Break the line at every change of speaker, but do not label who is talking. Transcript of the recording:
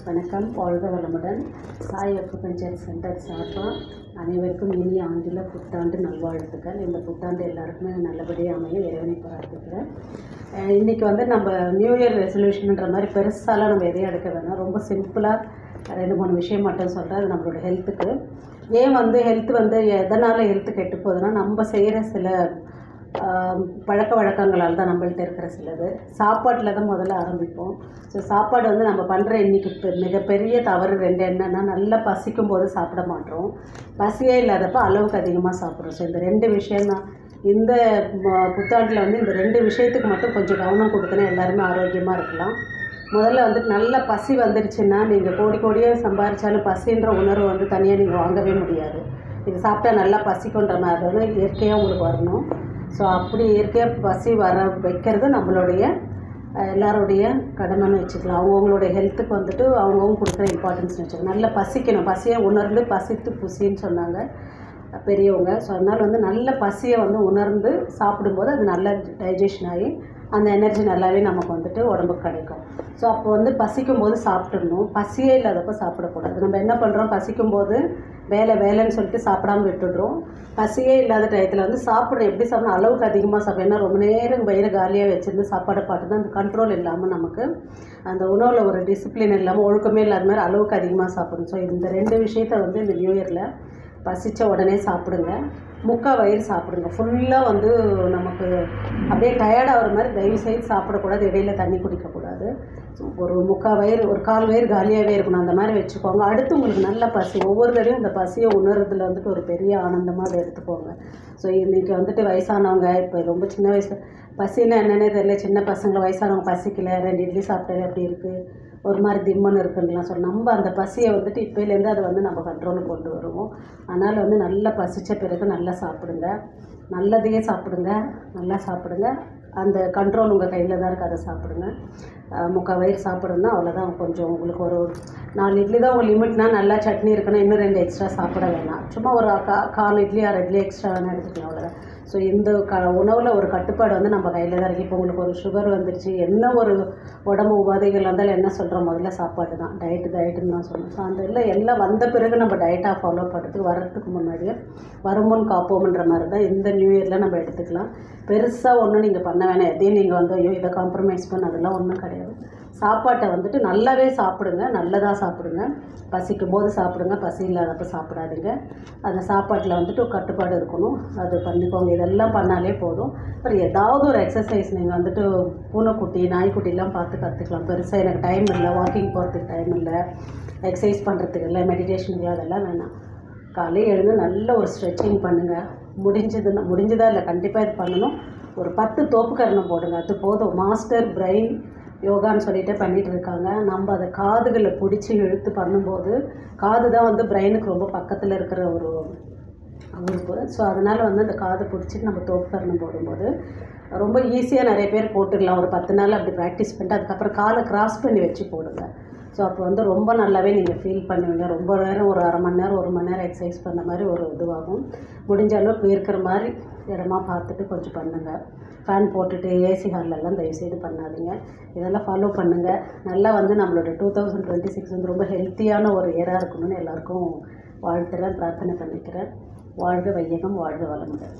வணக்கம். வாழ்க வளமுடன். சாய் அக்குபஞ்சர் சென்டர் சார்பாக அனைவருக்கும் இனிய ஆங்கில புத்தாண்டு நல்வாழ்த்துக்கள். இந்த புத்தாண்டு எல்லாருக்குமே நல்லபடியாக அமைய இறைவனை பிரார்த்திக்கிறேன். இன்றைக்கி நம்ம நியூ இயர் ரெசல்யூஷன்ன்ற மாதிரி பெருசாலாம் நம்ம எதையும் எடுக்க வேணாம். ரொம்ப சிம்பிளாக 2-3 விஷயம் மட்டும் சொல்கிறேன். அது நம்மளோட ஹெல்த்துக்கு. ஏன் ஹெல்த் எதனால் ஹெல்த்து கெட்டு போகுதுன்னா, நம்ம செய்கிற சில பழக்க வழக்கங்களால் தான் நம்மள்ட்ட இருக்கிற சிலது. சாப்பாட்டில் தான் முதல்ல ஆரம்பிப்போம். ஸோ சாப்பாடு நம்ம பண்ணுற இன்றைக்கி மிகப்பெரிய தவறு 2 என்னென்னா, நல்லா பசிக்கும் போது சாப்பிட மாட்டோம், பசியே இல்லாதப்போ அளவுக்கு அதிகமாக சாப்பிட்றோம். ஸோ இந்த 2 விஷயந்தான் இந்த புத்தாண்டில் இந்த 2 விஷயத்துக்கு மட்டும் கொஞ்சம் கவனம் கொடுத்தனா எல்லாருமே ஆரோக்கியமாக இருக்கலாம். முதல்ல நல்ல பசி வந்துடுச்சுன்னா, நீங்கள் கோடி கோடியாக சம்பாதிச்சாலும் பசின்ற உணர்வு தனியாக நீங்கள் வாங்கவே முடியாது. இது சாப்பிட்டா நல்லா பசிக்குன்ற மாதிரி அது இயற்கையாக உங்களுக்கு வரணும். ஸோ அப்படி இயற்கையாக பசி வர வைக்கிறது நம்மளுடைய எல்லாருடைய கடமைன்னு வச்சுக்கலாம். அவங்கவுங்களுடைய ஹெல்த்துக்கு அவங்கவுங்க கொடுக்குற இம்பார்ட்டன்ஸ்னு வச்சுக்கோங்க. நல்லா பசிக்கணும், பசியை உணர்ந்து பசித்து புசின்னு சொன்னாங்க பெரியவங்க. ஸோ அதனால் நல்ல பசியை உணர்ந்து சாப்பிடும்போது அது நல்லா டைஜஷன் ஆகி அந்த எனர்ஜி நல்லாவே நமக்கு உடம்புக்கு கிடைக்கும். ஸோ அப்போ பசிக்கும் போது சாப்பிட்டுடணும், பசியே இல்லாதப்போ சாப்பிடக்கூடாது. நம்ம என்ன பண்ணுறோம், பசிக்கும் போது வேலைன்னு சொல்லிட்டு சாப்பிடாமல் விட்டுடுறோம். பசியே இல்லாத டயத்தில் சாப்பிட்றோம். எப்படி சாப்பிடணும், அளவுக்கு அதிகமாக சாப்பிடும். ஏன்னா ரொம்ப நேரம் வயிறு காலியாக வச்சுருந்து சாப்பாடை பார்த்து தான் அந்த கண்ட்ரோல் இல்லாமல் நமக்கு அந்த உணவில் ஒரு டிசிப்ளின் இல்லாமல் ஒழுக்கமே இல்லாத மாதிரி அளவுக்கு அதிகமாக சாப்பிடணும். ஸோ இந்த 2 விஷயத்தை இந்த நியூ இயரில் பசித்த உடனே சாப்பிடுங்க. முக்கால் வயிறு சாப்பிடுங்க. ஃபுல்லாக நமக்கு அப்படியே டயர்டாகிற மாதிரி தயவுசெய்து சாப்பிடக்கூடாது. இடையில தண்ணி குடிக்கக்கூடாது. ஒரு முக்கால் வயிறு, ஒரு 1/4 வயிறு காலியாகவே இருக்கணும். அந்த மாதிரி வச்சுக்கோங்க. அடுத்து உங்களுக்கு நல்ல பசி, ஒவ்வொரு தடையும் இந்த பசியை உணர்றதுல ஒரு பெரிய ஆனந்தமாக அதை எடுத்துக்கோங்க. ஸோ இன்றைக்கி வயசானவங்க, இப்போ ரொம்ப சின்ன வயசில் பசின்னா என்னென்னே தெரியல, சின்ன பசங்களை வயசானவங்க பசிக்கல, 2 இட்லி சாப்பிட்டாலே அப்படி இருக்குது, ஒரு மாதிரி திம்மன்னு இருக்குன்னுலாம் சொல்லி நம்ம அந்த பசியை இப்போலேருந்து அதை நம்ம கண்ட்ரோலுக்கு கொண்டு வருவோம். அதனால் நல்லா பசித்த பிறகு நல்லா சாப்பிடுங்க, நல்லதையே சாப்பிடுங்க, நல்லா சாப்பிடுங்க. அந்த கண்ட்ரோல் உங்கள் கையில் தான் இருக்குது, அதை சாப்பிடுங்க. முக்கால் வயிறு சாப்பிடுன்னா அவ்வளோதான். கொஞ்சம் உங்களுக்கு ஒரு 4 இட்லி தான் உங்கள் லிமிட்னால், நல்லா சட்னி இருக்குன்னா இன்னும் 2 எக்ஸ்ட்ரா சாப்பிட வேணாம். சும்மா ஒரு 1/4 இட்லி 1/2 இட்லி எக்ஸ்ட்ரா வேணால் எடுத்துக்கலாம், அவ்வளோதான். ஸோ இந்த உணவில் ஒரு கட்டுப்பாடு நம்ம கையில் தான் இருக்குது. இப்போ உங்களுக்கு ஒரு சுகர் வந்துருச்சு, என்ன ஒரு உடம்பு உபாதைகள் வந்தாலும் என்ன சொல்கிறோம், முதல்ல சாப்பாடு தான், டயட்டுன்னு தான் சொல்லணும். ஸோ அந்த எல்லாம் வந்த பிறகு நம்ம டயட்டாக ஃபாலோ பண்ணுறதுக்கு வர்றதுக்கு முன்னாடியே வருமுன் காப்போம்ன்ற மாதிரி தான் இந்த நியூ இயரில் நம்ம எடுத்துக்கலாம். பெருசாக ஒன்றும் நீங்கள் பண்ண வேணாம். எதையும் நீங்கள் ஐயோ இதை காம்ப்ரமைஸ் பண்ண அதெல்லாம் ஒன்றும் கிடையாது. சாப்பாட்டை நல்லாவே சாப்பிடுங்க, நல்லதாக சாப்பிடுங்க. பசிக்கும் போது சாப்பிடுங்க, பசி இல்லாதப்போ சாப்பிடாதீங்க. அந்த சாப்பாட்டில் ஒரு கட்டுப்பாடு இருக்கணும், அது பண்ணிக்கோங்க. இதெல்லாம் பண்ணாலே போதும். அப்புறம் ஏதாவது ஒரு எக்ஸசைஸ் நீங்கள் பூனைக்குட்டி நாய்க்குட்டிலாம் பார்த்து கற்றுக்கலாம். பெருசாக எனக்கு டைம் இல்லை, வாக்கிங் போகிறதுக்கு டைம் இல்லை, எக்ஸசைஸ் பண்ணுறதுக்கு இல்லை, மெடிடேஷனுக்கு அதெல்லாம் வேணாம். காலையில் எழுந்து நல்ல ஒரு ஸ்ட்ரெச்சிங் பண்ணுங்கள். முடிஞ்சதா இல்லை, கண்டிப்பாக இது பண்ணணும். ஒரு 10 தோப்புக்கரணம் போடுங்க, அது போதும். மாஸ்டர் பிரெயின் யோகான்னு சொல்லிகிட்டே பண்ணிகிட்டு இருக்காங்க. நம்ம அதை காதுகளை பிடிச்சி இழுத்து பண்ணும்போது, காது தான் பிரெயினுக்கு ரொம்ப பக்கத்தில் இருக்கிற ஒரு உறுப்பு. ஸோ அதனால் அந்த காதை பிடிச்சிட்டு நம்ம தோப்புக்கரணம் போடும்போது ரொம்ப ஈஸியாக நிறைய பேர் போட்டுடலாம். ஒரு 10 நாள் அப்படி ப்ராக்டிஸ் பண்ணிட்டு அதுக்கப்புறம் காலை கிராஸ் பண்ணி வச்சு போடுங்க. ஸோ அப்போ ரொம்ப நல்லாவே நீங்கள் ஃபீல் பண்ணுவீங்க. ரொம்ப நேரம் ஒரு 1/2 மணி நேரம் 1 மணி நேரம் எக்ஸசைஸ் பண்ண மாதிரி ஒரு இதுவாகும். முடிஞ்ச அளவுக்கு இருக்கிற மாதிரி இடமா பார்த்துட்டு கொஞ்சம் பண்ணுங்கள். ஃபேன் போட்டுட்டு ஏசி ஹாலெல்லாம் தயவுசெய்து பண்ணாதீங்க. இதெல்லாம் ஃபாலோ பண்ணுங்கள். நல்லா நம்மளோட 2026 ரொம்ப ஹெல்த்தியான ஒரு இயராக இருக்கணும்னு எல்லாருக்கும் வாழ்த்துறேன், பிரார்த்தனை பண்ணிக்கிறேன். வாழ்க வையகம், வாழ்க வளமுடன்.